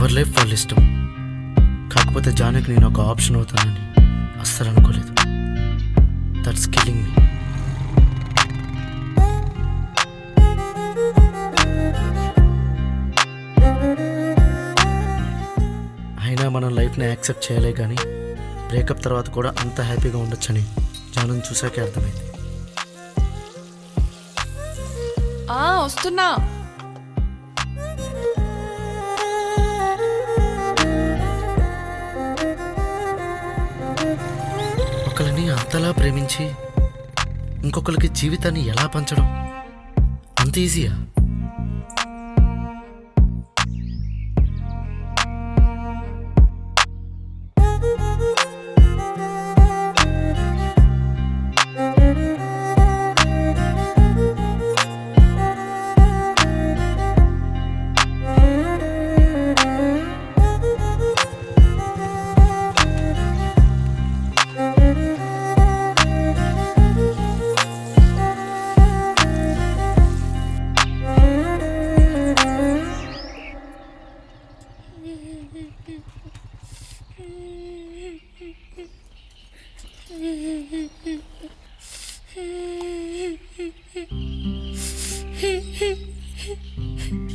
ఎవరి లైఫ్ వాళ్ళ ఇష్టం. కాకపోతే జానకి నేను ఒక ఆప్షన్ అవుతానని అస్సలు అనుకోలేదు. దట్స్ కిల్లింగ్ మీ. అయినా మనం లైఫ్ని యాక్సెప్ట్ చేయలే, కానీ బ్రేకప్ తర్వాత కూడా అంత హ్యాపీగా ఉండొచ్చని జానుని చూసాకే అర్థమైంది. వస్తున్నా. ఒకరిని అంతలా ప్రేమించి ఇంకొకరికి జీవితాన్ని ఎలా పంచడం అంత ఈజీయా?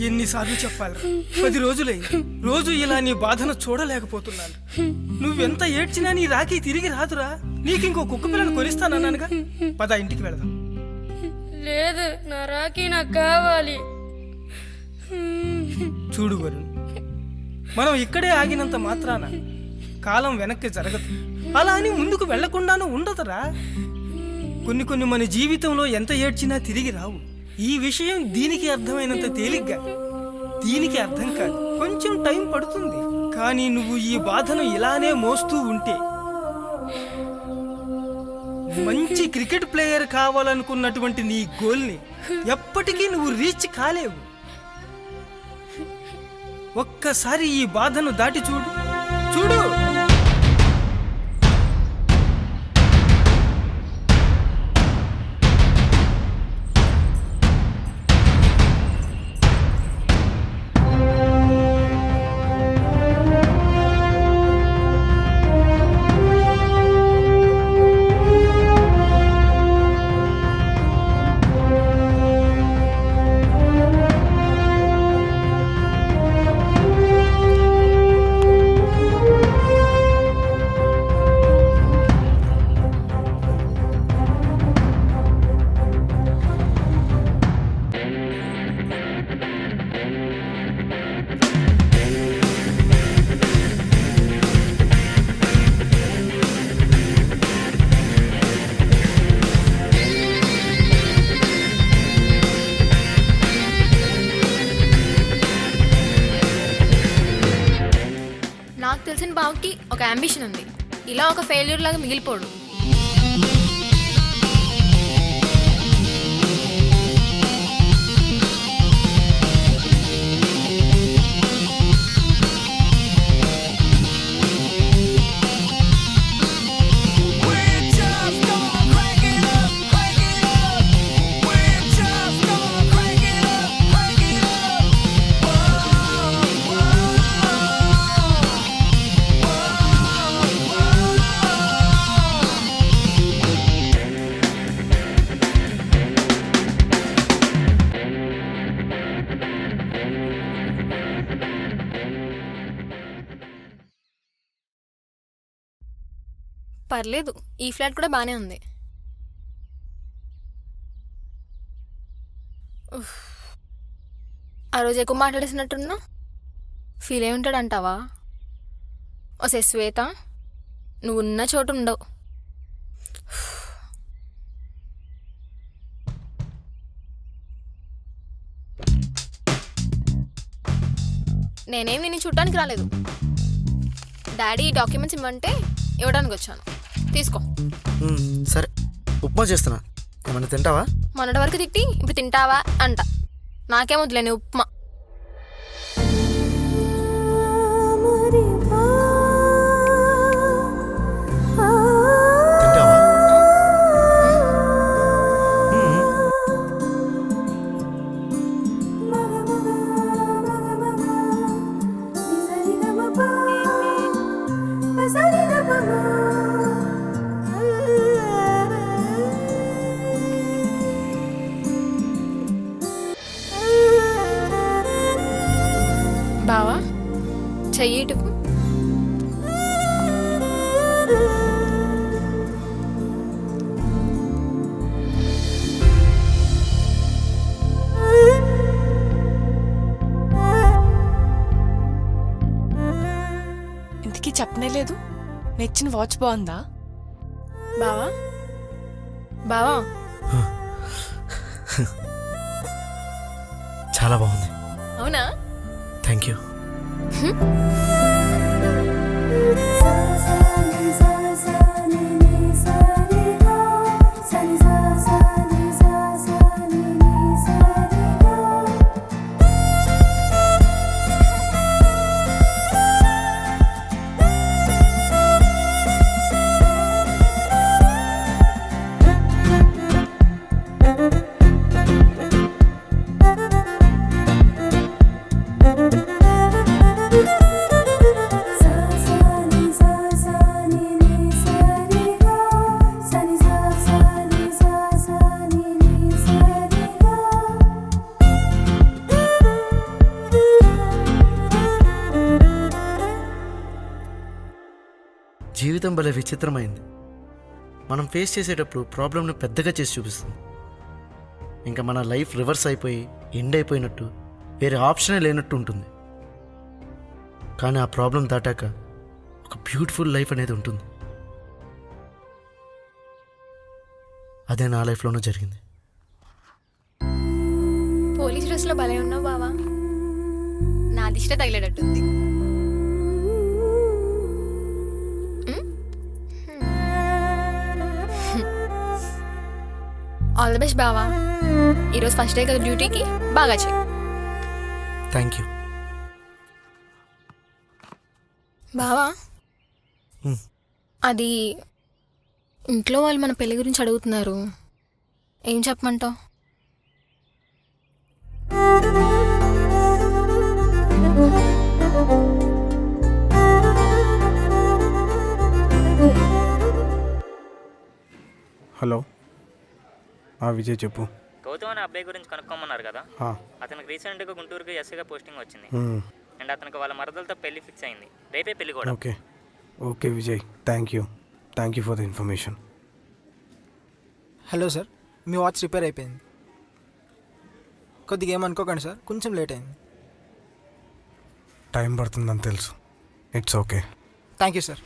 ఎన్నిసార్లు చెప్పాలి? 10 రోజులైంది. రోజు ఇలా నీ బాధను చూడలేకపోతున్నాను. నువ్వెంత ఏడ్చినా నీ రాఖీ తిరిగి రాదురా. నీకు ఇంకో కుక్క పిల్లను కొనిస్తానన్నానుగా. పద ఇంటికి వెళదాం. లేదు, నా రాఖీ నాకు కావాలి. చూడు వరుణ్, మనం ఇక్కడే ఆగినంత మాత్రాన కాలం వెనక్కి జరగదు. అలా అని ముందుకు వెళ్లకుండానూ ఉండదురా. కొన్ని మన జీవితంలో ఎంత ఏడ్చినా తిరిగి రావు. ఈ విషయం దీనికి అర్థమైనంత తేలిగ్గా దీనికి అర్థం కాదు. కొంచెం టైం పడుతుంది. కానీ నువ్వు ఈ బాధను ఇలానే మోస్తూ ఉంటే మంచి క్రికెట్ ప్లేయర్ కావాలనుకున్నటువంటి నీ గోల్ని ఎప్పటికీ నువ్వు రీచ్ కాలేవు. ఒక్కసారి ఈ బాధను దాటి చూడు. నాకు తెలిసిన బావుకి ఒక అంబిషన్ ఉంది. ఇలా ఒక ఫెయిల్యూర్ లాగా మిగిలిపోడు. పర్లేదు, ఈ ఫ్లాట్ కూడా బాగానే ఉంది. ఆ రోజు ఎక్కువ మాట్లాడేసినట్టున్నా. ఫీల్ అయి ఉంటాడంటావా? ఓసే శ్వేత, నువ్వు ఉన్న చోటు ఉండవు. నేనేం నిన్ను చూడటానికి రాలేదు. డాడీ డాక్యుమెంట్స్ ఇవ్వమంటే ఇవ్వడానికి వచ్చాను. తీసుకో. సరే, ఉప్మా చేస్తున్నా, ఏమన్నా తింటావా? మొన్నటి వరకు తిట్టి ఇప్పుడు తింటావా అంట. నాకేం వద్దులేని ఉప్మా. తింటావా? బావా చెయ్యి ఇటుకు. ఇంతకీ చెప్పనే లేదు. నెచ్చిన వాచ్ బాగుందా? బావా బావా చాలా బాగుంది. అవునా? Thank you. జీవితం భలే విచిత్రమైంది. మనం ఫేస్ చేసేటప్పుడు ప్రాబ్లమ్ని పెద్దగా చేసి చూపిస్తుంది. ఇంకా మన లైఫ్ రివర్స్ అయిపోయి ఎండ్ అయిపోయినట్టు, వేరే ఆప్షనే లేనట్టు ఉంటుంది. కానీ ఆ ప్రాబ్లం దాటాక ఒక బ్యూటిఫుల్ లైఫ్ అనేది ఉంటుంది. అదే నా లైఫ్లోనూ జరిగింది. పోలీస్ డ్రెస్లో భలే ఉన్నావు బావా. నా దిష్ట తగిలేటట్టుంది. ఆల్ ది బెస్ట్ బావా. ఈరోజు ఫస్ట్ డే కదా డ్యూటీకి, బాగా చెయ్యి. Thank you. బావా అది ఇంట్లో వాళ్ళు మన పెళ్లి గురించి అడుగుతున్నారు, ఏం చెప్పమంటావు? హలో, విజయ్ చెప్పు. గౌతమ్ అనే అబ్బాయి గురించి కనుక్కోమన్నారు కదా. అతనికి రీసెంట్గా గుంటూరుకి ఎస్ఐగా పోస్టింగ్ వచ్చింది. అండ్ అతనికి వాళ్ళ మరదలతో పెళ్లి ఫిక్స్ అయింది. రేపే పెళ్లి కూడా. Okay okay Vijay, thank you for the information. Hello sir, me watch repair అయిపోయింది. కొద్దిగా ఏమనుకోకండి సార్, కొంచెం లేట్ అయింది. టైం పడుతుందని తెలుసు. It's okay. Thank you sir.